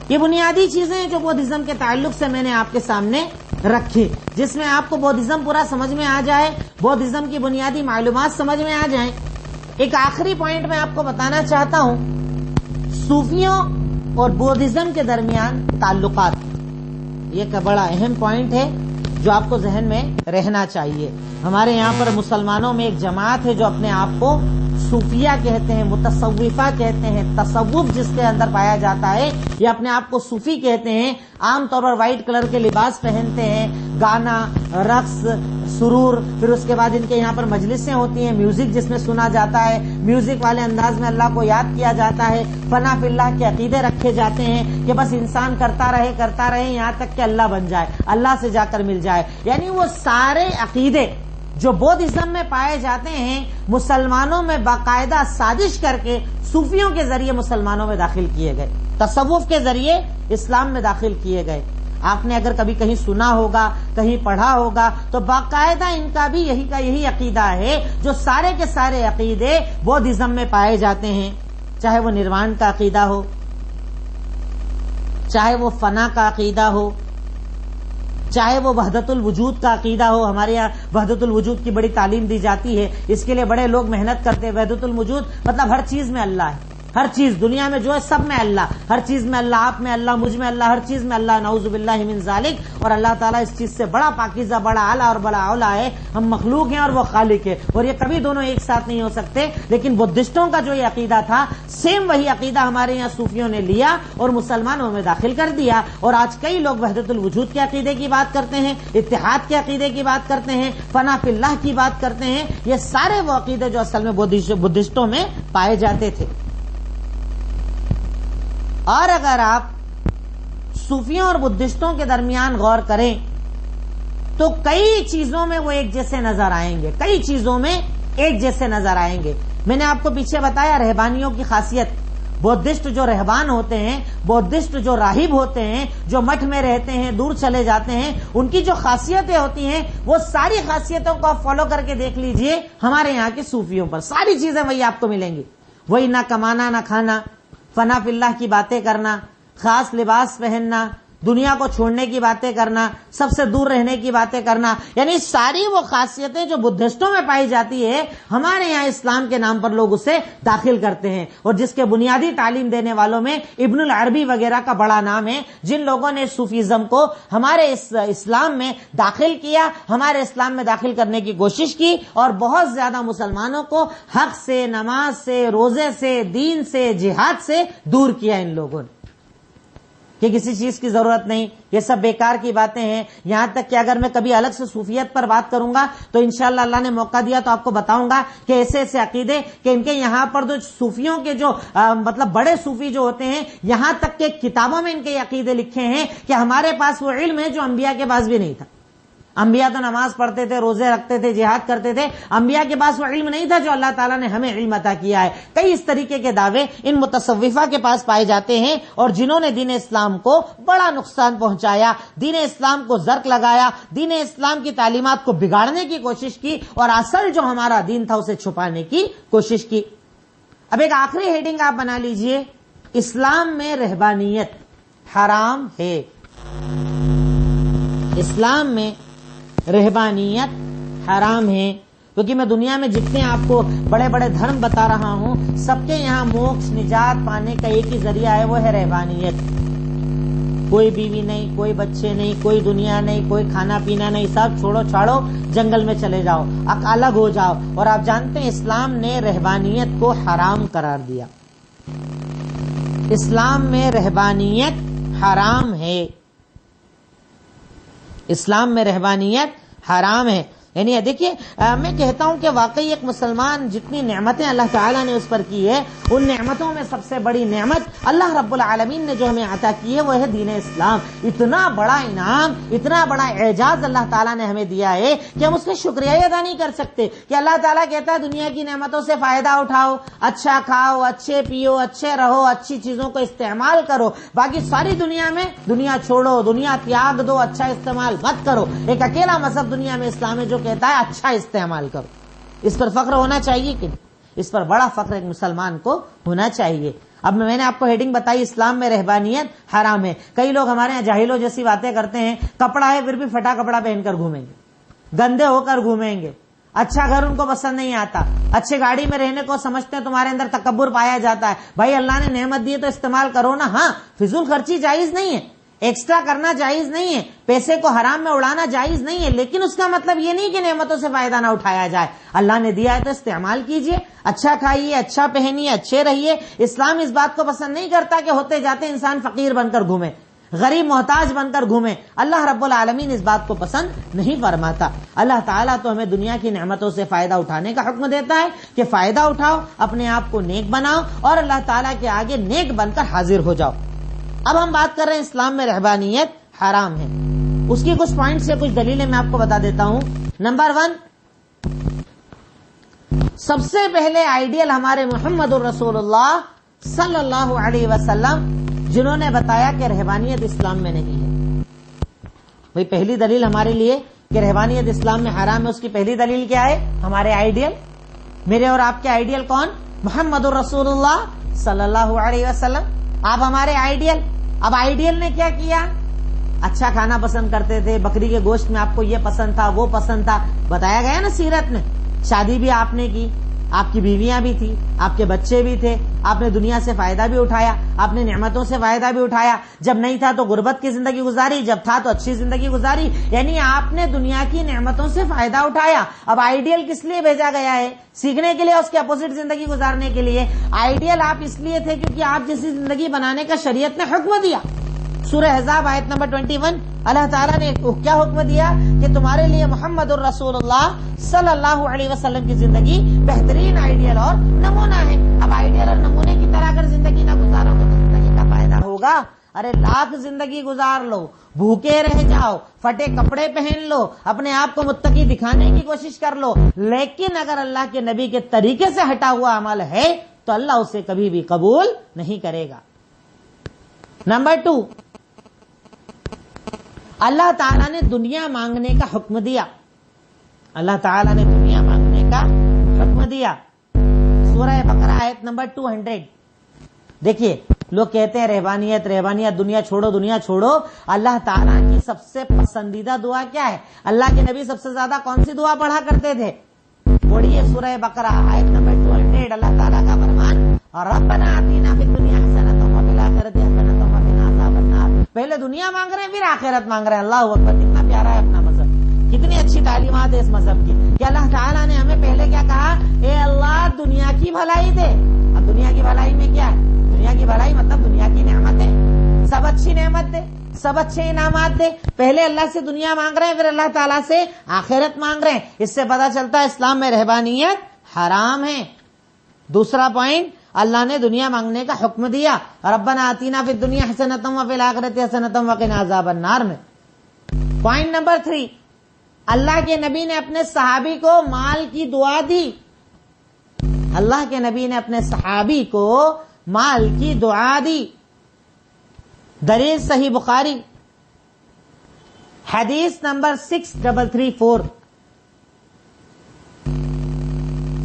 یہ بنیادی چیزیں ہیں جو بودھزم کے تعلق سے میں نے آپ کے سامنے رکھی، جس میں آپ کو بودھزم پورا سمجھ میں آ جائے، بودھزم کی بنیادی معلومات سمجھ میں آ جائیں. ایک آخری پوائنٹ میں آپ کو بتانا چاہتا ہوں، صوفیوں اور بودھزم کے درمیان تعلقات. یہ ایک بڑا اہم پوائنٹ ہے جو آپ کو ذہن میں رہنا چاہیے. ہمارے یہاں پر مسلمانوں میں ایک جماعت ہے جو اپنے آپ کو صوفیہ کہتے ہیں، متصوفہ کہتے ہیں. تصوف جس کے اندر پایا جاتا ہے، یہ اپنے آپ کو صوفی کہتے ہیں. عام طور پر وائٹ کلر کے لباس پہنتے ہیں، گانا، رقص، سرور، پھر اس کے بعد ان کے یہاں پر مجلسیں ہوتی ہیں، میوزک جس میں سنا جاتا ہے، میوزک والے انداز میں اللہ کو یاد کیا جاتا ہے. فنا فی اللہ کے عقیدے رکھے جاتے ہیں کہ بس انسان کرتا رہے یہاں تک کہ اللہ بن جائے، اللہ سے جا کر مل جائے. یعنی وہ سارے عقیدے جو بودھزم میں پائے جاتے ہیں، مسلمانوں میں باقاعدہ سازش کر کے صوفیوں کے ذریعے مسلمانوں میں داخل کیے گئے، تصوف کے ذریعے اسلام میں داخل کیے گئے. آپ نے اگر کبھی کہیں سنا ہوگا، کہیں پڑھا ہوگا، تو باقاعدہ ان کا بھی یہی عقیدہ ہے جو سارے کے سارے عقیدے بودھزم میں پائے جاتے ہیں. چاہے وہ نروان کا عقیدہ ہو، چاہے وہ فنا کا عقیدہ ہو، چاہے وہ وحدت الوجود کا عقیدہ ہو. ہمارے یہاں وحدت الوجود کی بڑی تعلیم دی جاتی ہے، اس کے لیے بڑے لوگ محنت کرتے ہیں. وحدت الوجود مطلب ہر چیز میں اللہ ہے، ہر چیز دنیا میں جو ہے سب میں اللہ، ہر چیز میں اللہ، آپ میں اللہ، مجھ میں اللہ، ہر چیز میں اللہ. نعوذ باللہ من ذالک. اور اللہ تعالیٰ اس چیز سے بڑا پاکیزہ، بڑا اعلیٰ اور بڑا اولا ہے. ہم مخلوق ہیں اور وہ خالق ہے، اور یہ کبھی دونوں ایک ساتھ نہیں ہو سکتے. لیکن بدھسٹوں کا جو یہ عقیدہ تھا، سیم وہی عقیدہ ہمارے یہاں صوفیوں نے لیا اور مسلمانوں میں داخل کر دیا. اور آج کئی لوگ وحدت الوجود کے عقیدے کی بات کرتے ہیں، اتحاد کے عقیدے کی بات کرتے ہیں، فنا فی اللہ کی بات کرتے ہیں. یہ سارے وہ عقیدے جو اصل میں بدھسٹوں میں پائے جاتے تھے. اور اگر آپ صوفیوں اور بدھسٹوں کے درمیان غور کریں تو کئی چیزوں میں وہ ایک جیسے نظر آئیں گے، کئی چیزوں میں ایک جیسے نظر آئیں گے. میں نے آپ کو پیچھے بتایا رہبانیوں کی خاصیت. بودھسٹ جو رہبان ہوتے ہیں، بودھسٹ جو راہب ہوتے ہیں، جو مٹھ میں رہتے ہیں، دور چلے جاتے ہیں، ان کی جو خاصیتیں ہوتی ہیں، وہ ساری خاصیتوں کو آپ فالو کر کے دیکھ لیجئے ہمارے یہاں کے صوفیوں پر. ساری چیزیں وہی آپ کو ملیں گی. وہی نہ کمانا، نہ کھانا، فنا فی اللہ کی باتیں کرنا، خاص لباس پہننا، دنیا کو چھوڑنے کی باتیں کرنا، سب سے دور رہنے کی باتیں کرنا. یعنی ساری وہ خاصیتیں جو بدھسٹوں میں پائی جاتی ہے، ہمارے یہاں اسلام کے نام پر لوگ اسے داخل کرتے ہیں. اور جس کے بنیادی تعلیم دینے والوں میں ابن العربی وغیرہ کا بڑا نام ہے، جن لوگوں نے صوفیزم کو ہمارے اسلام میں داخل کیا، ہمارے اسلام میں داخل کرنے کی کوشش کی، اور بہت زیادہ مسلمانوں کو حق سے، نماز سے، روزے سے، دین سے، جہاد سے دور کیا ان لوگوں نے کہ کسی چیز کی ضرورت نہیں، یہ سب بیکار کی باتیں ہیں. یہاں تک کہ اگر میں کبھی الگ سے صوفیت پر بات کروں گا تو انشاءاللہ اللہ نے موقع دیا تو آپ کو بتاؤں گا کہ ایسے ایسے عقیدے کہ ان کے یہاں پر جو صوفیوں کے جو مطلب بڑے صوفی جو ہوتے ہیں، یہاں تک کہ کتابوں میں ان کے عقیدے لکھے ہیں کہ ہمارے پاس وہ علم ہے جو انبیاء کے پاس بھی نہیں تھا. انبیاء تو نماز پڑھتے تھے، روزے رکھتے تھے، جہاد کرتے تھے، انبیاء کے پاس وہ علم نہیں تھا جو اللہ تعالیٰ نے ہمیں علم عطا کیا ہے. کئی اس طریقے کے دعوے ان متصوفہ کے پاس پائے جاتے ہیں، اور جنہوں نے دین اسلام کو بڑا نقصان پہنچایا، دین اسلام کو زرق لگایا، دین اسلام کی تعلیمات کو بگاڑنے کی کوشش کی، اور اصل جو ہمارا دین تھا اسے چھپانے کی کوشش کی. اب ایک آخری ہیڈنگ آپ بنا لیجئے، اسلام میں رہبانیت حرام ہے. اسلام میں رہبانیت حرام ہے، کیونکہ میں دنیا میں جتنے آپ کو بڑے بڑے دھرم بتا رہا ہوں، سب کے یہاں موکش نجات پانے کا ایک ہی ذریعہ ہے، وہ ہے رہبانیت. کوئی بیوی نہیں، کوئی بچے نہیں، کوئی دنیا نہیں، کوئی کھانا پینا نہیں، سب چھوڑو چھاڑو، جنگل میں چلے جاؤ، الگ ہو جاؤ. اور آپ جانتے ہیں اسلام نے رہبانیت کو حرام قرار دیا. اسلام میں رہبانیت حرام ہے. اسلام میں رہبانیت حرام ہے. یعنی دیکھیے، میں کہتا ہوں کہ واقعی ایک مسلمان جتنی نعمتیں اللہ تعالیٰ نے اس پر کی ہے، ان نعمتوں میں سب سے بڑی نعمت اللہ رب العالمین نے جو ہمیں عطا کی ہے وہ ہے دین اسلام. اتنا بڑا انعام، اتنا بڑا اعزاز اللہ تعالیٰ نے ہمیں دیا ہے کہ ہم اس کا شکریہ ادا نہیں کر سکتے. کہ اللہ تعالیٰ کہتا ہے دنیا کی نعمتوں سے فائدہ اٹھاؤ، اچھا کھاؤ، اچھے پیو، اچھے رہو، اچھی چیزوں کو استعمال کرو، باقی ساری دنیا میں دنیا چھوڑو، دنیا تیاگ دو، اچھا استعمال مت کرو. ایک اکیلا مذہب دنیا میں اسلام ہے جو کہتا ہے اچھا استعمال کرو. اس پر فخر ہونا چاہیے کہ اس پر بڑا فخر ایک مسلمان کو ہونا چاہیے. اب میں نے آپ کو ہیڈنگ بتائی، اسلام میں رہبانیت حرام ہے. کئی لوگ ہمارے یہاں جاہلوں جیسی باتیں کرتے ہیں، کپڑا ہے پھر بھی پھٹا کپڑا پہن کر گھومیں گے، گندے ہو کر گھومیں گے، اچھا گھر ان کو پسند نہیں آتا، اچھے گاڑی میں رہنے کو سمجھتے ہیں تمہارے اندر تکبر پایا جاتا ہے. بھائی اللہ نے نعمت دی ہے تو استعمال کرو نا. ہاں، فضول خرچی جائز نہیں ہے، ایکسٹرا کرنا جائز نہیں ہے، پیسے کو حرام میں اڑانا جائز نہیں ہے، لیکن اس کا مطلب یہ نہیں کہ نعمتوں سے فائدہ نہ اٹھایا جائے. اللہ نے دیا ہے تو استعمال کیجئے، اچھا کھائیے، اچھا پہنیے، اچھے رہیے. اسلام اس بات کو پسند نہیں کرتا کہ ہوتے جاتے انسان فقیر بن کر گھومے، غریب محتاج بن کر گھومے. اللہ رب العالمین اس بات کو پسند نہیں فرماتا. اللہ تعالیٰ تو ہمیں دنیا کی نعمتوں سے فائدہ اٹھانے کا حکم دیتا ہے کہ فائدہ اٹھاؤ، اپنے آپ کو نیک بناؤ، اور اللہ تعالیٰ کے آگے نیک بن کر حاضر ہو جاؤ. اب ہم بات کر رہے ہیں اسلام میں رہبانیت حرام ہے. اس کی کچھ پوائنٹس سے کچھ دلیلیں میں آپ کو بتا دیتا ہوں. نمبر 1، سب سے پہلے آئیڈیل ہمارے محمد الرسول اللہ صلی اللہ علیہ وسلم، جنہوں نے بتایا کہ رہبانیت اسلام میں نہیں ہے. بھئی پہلی دلیل ہمارے لیے کہ رہبانیت اسلام میں حرام ہے، اس کی پہلی دلیل کیا ہے؟ ہمارے آئیڈیل. میرے اور آپ کے آئیڈیل کون؟ محمد الرسول اللہ صلی اللہ علیہ وسلم. آپ ہمارے آئیڈیل. اب آئیڈیل نے کیا کیا؟ اچھا کھانا پسند کرتے تھے، بکری کے گوشت میں آپ کو یہ پسند تھا، وہ پسند تھا، بتایا گیا نا سیرت میں. شادی بھی آپ نے کی، آپ کی بیویاں بھی تھی، آپ کے بچے بھی تھے، آپ نے دنیا سے فائدہ بھی اٹھایا، آپ نے نعمتوں سے فائدہ بھی اٹھایا. جب نہیں تھا تو غربت کی زندگی گزاری، جب تھا تو اچھی زندگی گزاری. یعنی آپ نے دنیا کی نعمتوں سے فائدہ اٹھایا. اب آئیڈیل کس لیے بھیجا گیا ہے؟ سیکھنے کے لیے، اس کے اپوزٹ زندگی گزارنے کے لیے. آئیڈیل آپ اس لیے تھے کیونکہ آپ جیسی زندگی بنانے کا شریعت نے حکم دیا. سورہ احزاب آیت نمبر 21، اللہ تعالیٰ نے کیا حکم دیا کہ تمہارے لیے محمد الرسول اللہ صلی اللہ علیہ وسلم کی زندگی بہترین آئیڈیل اور نمونہ ہے. اب آئیڈیل اور نمونے کی طرح اگر زندگی نہ گزارو تو زندگی کا فائدہ ہوگا؟ ارے لاکھ زندگی گزار لو، بھوکے رہ جاؤ، پھٹے کپڑے پہن لو، اپنے آپ کو متقی دکھانے کی کوشش کر لو، لیکن اگر اللہ کے نبی کے طریقے سے ہٹا ہوا عمل ہے تو اللہ اسے کبھی بھی قبول نہیں کرے گا. نمبر 2، اللہ تعالیٰ نے دنیا مانگنے کا حکم دیا. اللہ تعالیٰ نے دنیا مانگنے کا حکم دیا. سورہ بقرہ آیت نمبر 200. دیکھیے، لوگ کہتے ہیں رہبانیت رہبانیت، دنیا چھوڑو دنیا چھوڑو. اللہ تعالیٰ کی سب سے پسندیدہ دعا کیا ہے؟ اللہ کے نبی سب سے زیادہ کون سی دعا پڑھا کرتے تھے؟ پڑھیے سورہ بقرہ آیت نمبر 200. اللہ تعالیٰ کا فرمان، ربنا آتینا فی الدنیا حسنۃ وفی الآخرۃ حسنۃ وقنا عذاب النار. پہلے دنیا مانگ رہے ہیں پھر آخرت مانگ رہے ہیں. اللہ اکبر، کتنا پیارا ہے اپنا مذہب، کتنی اچھی تعلیمات ہے اس مذہب کی کہ اللہ تعالیٰ نے ہمیں پہلے کیا کہا؟ اے اللہ دنیا کی بھلائی دے. اب دنیا کی بھلائی میں کیا ہے؟ دنیا کی بھلائی مطلب دنیا کی نعمتیں، سب اچھی نعمت دے، سب اچھے انعامات دے. پہلے اللہ سے دنیا مانگ رہے ہیں پھر اللہ تعالیٰ سے آخرت مانگ رہے ہیں. اس سے پتا چلتا ہے اسلام میں رہبانیت حرام ہے. دوسرا پوائنٹ، اللہ نے دنیا مانگنے کا حکم دیا، ربنا آتینا فی الدنیا حسنۃ وفی الآخرۃ حسنۃ وقنا عذاب النار میں. پوائنٹ نمبر 3، اللہ کے نبی نے اپنے صحابی کو مال کی دعا دی. اللہ کے نبی نے اپنے صحابی کو مال کی دعا دی. دلیل صحیح بخاری حدیث نمبر 6334.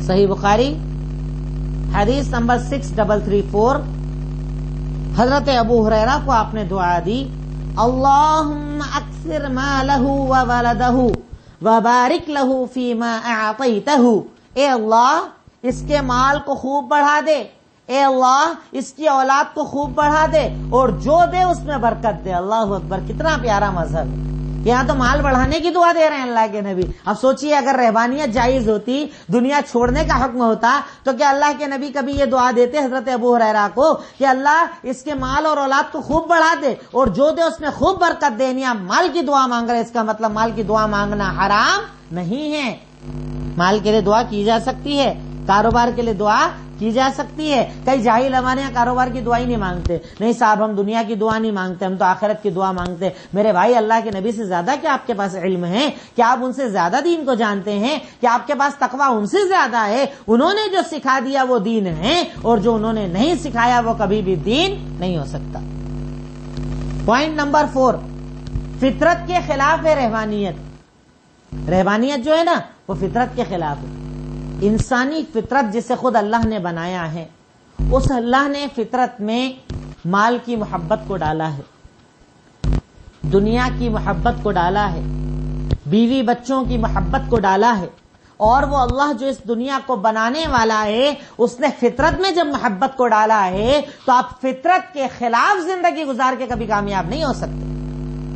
صحیح بخاری حدیث نمبر 6334. حضرت ابو ہریرہ کو آپ نے دعا دی, اللہم اکثر مالہ وولدہ وبارک لہ فیما اعطیتہ. اے اللہ اس کے مال کو خوب بڑھا دے, اے اللہ اس کی اولاد کو خوب بڑھا دے, اور جو دے اس میں برکت دے. اللہ اکبر, کتنا پیارا مذہب ہے. یہاں تو مال بڑھانے کی دعا دے رہے ہیں اللہ کے نبی. اب سوچئے اگر رہبانیت جائز ہوتی, دنیا چھوڑنے کا حکم ہوتا, تو کیا اللہ کے نبی کبھی یہ دعا دیتے حضرت ابو ہریرہ کو کہ اللہ اس کے مال اور اولاد کو خوب بڑھا دے اور جو دے اس میں خوب برکت دے؟ نہیں, آپ مال کی دعا مانگ رہے. اس کا مطلب مال کی دعا مانگنا حرام نہیں ہے. مال کے لیے دعا کی جا سکتی ہے, کاروبار کے لیے دعا کی جا سکتی ہے. کئی جاہل ہمارے یہاں کاروبار کی دعا ہی نہیں مانگتے. نہیں صاحب, ہم دنیا کی دعا نہیں مانگتے, ہم تو آخرت کی دعا مانگتے. میرے بھائی, اللہ کے نبی سے زیادہ کیا آپ کے پاس علم ہے؟ کیا آپ ان سے زیادہ دین کو جانتے ہیں؟ کیا آپ کے پاس تقویٰ ان سے زیادہ ہے؟ انہوں نے جو سکھا دیا وہ دین ہے, اور جو انہوں نے نہیں سکھایا وہ کبھی بھی دین نہیں ہو سکتا. پوائنٹ نمبر 4, فطرت کے خلاف ہے رہبانیت. رہبانیت جو ہے نا وہ فطرت کے خلاف ہے. انسانی فطرت جسے خود اللہ نے بنایا ہے, اس اللہ نے فطرت میں مال کی محبت کو ڈالا ہے, دنیا کی محبت کو ڈالا ہے, بیوی بچوں کی محبت کو ڈالا ہے. اور وہ اللہ جو اس دنیا کو بنانے والا ہے, اس نے فطرت میں جب محبت کو ڈالا ہے تو آپ فطرت کے خلاف زندگی گزار کے کبھی کامیاب نہیں ہو سکتے.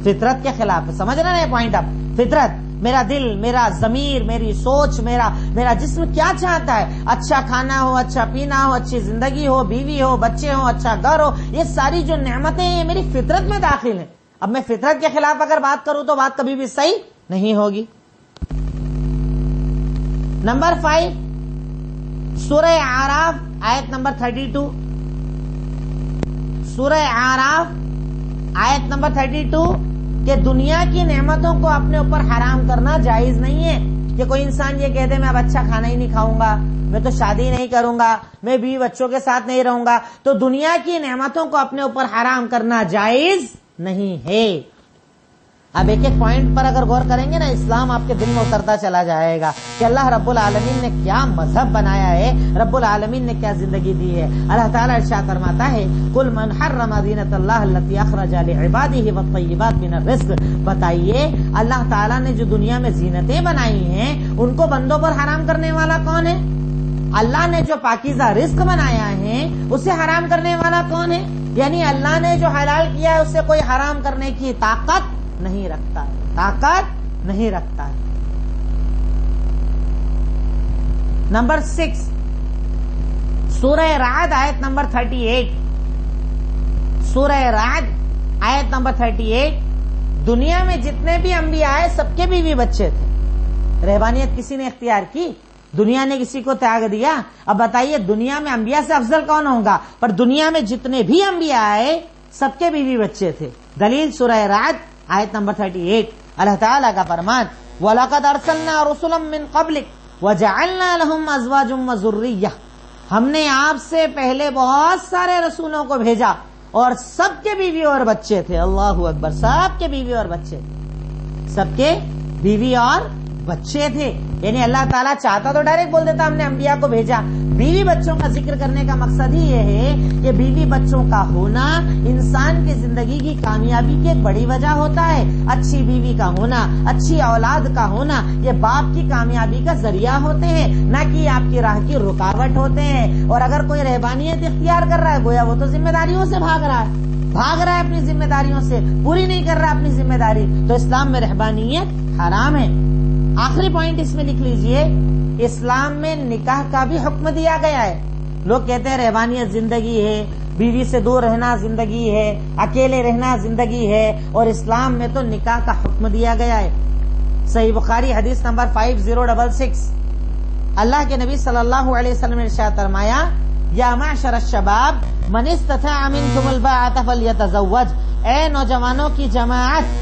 فطرت کے خلاف, سمجھ رہے ہیں پوائنٹ؟ اب فطرت, میرا دل, میرا ضمیر, میری سوچ, میرا جسم کیا چاہتا ہے؟ اچھا کھانا ہو, اچھا پینا ہو, اچھی زندگی ہو, بیوی ہو, بچے ہو, اچھا گھر ہو. یہ ساری جو نعمتیں ہیں یہ میری فطرت میں داخل ہیں. اب میں فطرت کے خلاف اگر بات کروں تو بات کبھی بھی صحیح نہیں ہوگی. نمبر 5, سورہ اعراف آیت نمبر 32. سورہ اعراف آیت نمبر 32 کہ دنیا کی نعمتوں کو اپنے اوپر حرام کرنا جائز نہیں ہے. کہ کوئی انسان یہ کہہ دے میں اب اچھا کھانا ہی نہیں کھاؤں گا, میں تو شادی نہیں کروں گا, میں بیوی بچوں کے ساتھ نہیں رہوں گا, تو دنیا کی نعمتوں کو اپنے اوپر حرام کرنا جائز نہیں ہے. اب ایک ایک پوائنٹ پر اگر غور کریں گے نا, اسلام آپ کے دل میں اترتا چلا جائے گا کہ اللہ رب العالمین نے کیا مذہب بنایا ہے, رب العالمین نے کیا زندگی دی ہے. اللہ تعالیٰ ارشاد فرماتا ہے, قل من حرم زینۃ اللہ التی اخرج لعبادہ والطیبات من الرزق. بتائیے اللہ تعالیٰ نے جو دنیا میں زینتیں بنائی ہیں ان کو بندوں پر حرام کرنے والا کون ہے؟ اللہ نے جو پاکیزہ رزق بنایا ہے اسے حرام کرنے والا کون ہے؟ یعنی اللہ نے جو حلال کیا ہے اسے کوئی حرام کرنے کی طاقت نہیں رکھتا ہے, طاقت نہیں رکھتا ہے. نمبر 6, سورہ رعد آیت نمبر 38. سورہ رعد آیت نمبر 38. دنیا میں جتنے بھی انبیاء آئے سب کے بیوی بچے تھے. رہبانیت کسی نے اختیار کی؟ دنیا نے کسی کو تیاگ دیا؟ اب بتائیے دنیا میں انبیاء سے افضل کون ہوگا؟ پر دنیا میں جتنے بھی انبیاء آئے سب کے بیوی بچے تھے. دلیل سورہ رعد آیت نمبر 38. اللہ تعالیٰ کا فرمان, وَلَقَدْ أَرْسَلْنَا رُسُلًا مِّن قَبْلِكَ وَجَعَلْنَا لَهُمْ أَزْوَاجًا وَذُرِّيَّةً. ہم نے آپ سے پہلے بہت سارے رسولوں کو بھیجا اور سب کے بیوی اور بچے تھے. اللہ اکبر, سب کے بیوی اور بچے تھے, سب کے بیوی اور بچے تھے. یعنی اللہ تعالیٰ چاہتا تو ڈائریکٹ بول دیتا ہم نے انبیاء کو بھیجا. بیوی بچوں کا ذکر کرنے کا مقصد ہی یہ ہے کہ بیوی بچوں کا ہونا انسان کی زندگی کی کامیابی کی ایک بڑی وجہ ہوتا ہے. اچھی بیوی کا ہونا, اچھی اولاد کا ہونا, یہ باپ کی کامیابی کا ذریعہ ہوتے ہیں, نہ کہ آپ کی راہ کی رکاوٹ ہوتے ہیں. اور اگر کوئی رہبانیت اختیار کر رہا ہے گویا وہ تو ذمہ داریوں سے بھاگ رہا ہے اپنی ذمہ داریوں سے, پوری نہیں کر رہا اپنی ذمہ داری. تو اسلام میں رہبانیت حرام ہے. آخری پوائنٹ اس میں لکھ لیجئے, اسلام میں نکاح کا بھی حکم دیا گیا ہے. لوگ کہتے ہیں رہبانیت زندگی ہے, بیوی سے دور رہنا زندگی ہے, اکیلے رہنا زندگی ہے, اور اسلام میں تو نکاح کا حکم دیا گیا ہے. صحیح بخاری حدیث نمبر 5066. اللہ کے نبی صلی اللہ علیہ وسلم نے ارشاد فرمایا, یا معشر الشباب من استطاع منکم الباءۃ فلیتزوج. اے نوجوانوں کی جماعت,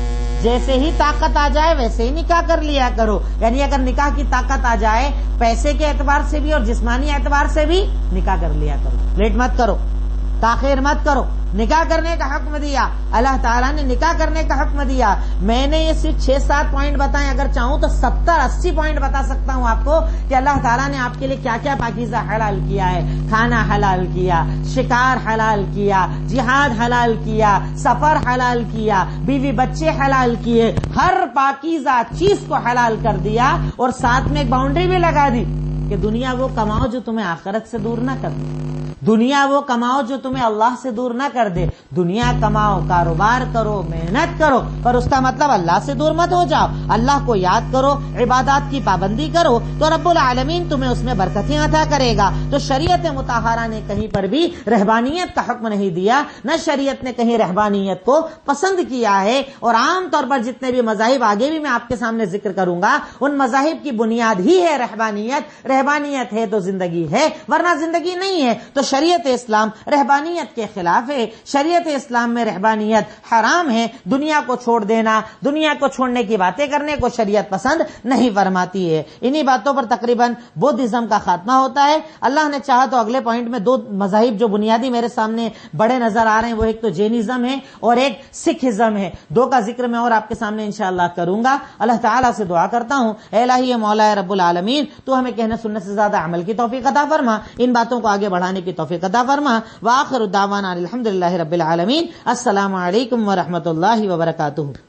جیسے ہی طاقت آ جائے ویسے ہی نکاح کر لیا کرو. یعنی اگر نکاح کی طاقت آ جائے پیسے کے اعتبار سے بھی اور جسمانی اعتبار سے بھی نکاح کر لیا کرو. لیٹ مت کرو, تاخیر مت کرو. نکاح کرنے کا حکم دیا اللہ تعالیٰ نے, نکاح کرنے کا حکم دیا. میں نے یہ صرف 6-7 پوائنٹ بتائیں, اگر چاہوں تو 70-80 پوائنٹ بتا سکتا ہوں آپ کو کہ اللہ تعالیٰ نے آپ کے لیے کیا کیا پاکیزہ حلال کیا ہے. کھانا حلال کیا, شکار حلال کیا, جہاد حلال کیا, سفر حلال کیا, بیوی بچے حلال کیے, ہر پاکیزہ چیز کو حلال کر دیا. اور ساتھ میں ایک باؤنڈری بھی لگا دی کہ دنیا وہ کماؤ جو تمہیں آخرت سے دور نہ کر دے, دنیا وہ کماؤ جو تمہیں اللہ سے دور نہ کر دے. دنیا کماؤ, کاروبار کرو, محنت کرو, پر اس کا مطلب اللہ سے دور مت ہو جاؤ. اللہ کو یاد کرو, عبادات کی پابندی کرو, تو رب العالمین تمہیں اس میں برکتیں عطا کرے گا. تو شریعت مطہرہ نے کہیں پر بھی رہبانیت کا حکم نہیں دیا, نہ شریعت نے کہیں رہبانیت کو پسند کیا ہے. اور عام طور پر جتنے بھی مذاہب آگے بھی میں آپ کے سامنے ذکر کروں گا, ان مذاہب کی بنیاد ہی ہے رہبانیت. رہبانیت ہے تو زندگی ہے, ورنہ زندگی نہیں ہے. تو شریعت اسلام رہبانیت کے خلاف ہے. شریعت اسلام میں رہبانیت حرام ہے. دنیا کو چھوڑ دینا, دنیا کو چھوڑنے کی باتیں کرنے کو شریعت پسند نہیں فرماتی ہے. انہی باتوں پر تقریباً بدھزم کا خاتمہ ہوتا ہے. اللہ نے چاہا تو اگلے پوائنٹ میں 2 مذاہب جو بنیادی میرے سامنے بڑے نظر آ رہے ہیں, وہ ایک تو جینزم ہے اور ایک سکھزم ہے. 2 کا ذکر میں اور آپ کے سامنے انشاءاللہ کروں گا. اللہ تعالیٰ سے دعا کرتا ہوں, اے الہی مولا رب العالمین, تو ہمیں کہنے سننے سے زیادہ عمل کی توفیق عطا فرما, ان باتوں کو آگے بڑھانے کی توفیق عطا فرما. وآخر دعوانا الحمدللہ رب العالمین. السلام علیکم ورحمۃ اللہ وبرکاتہ.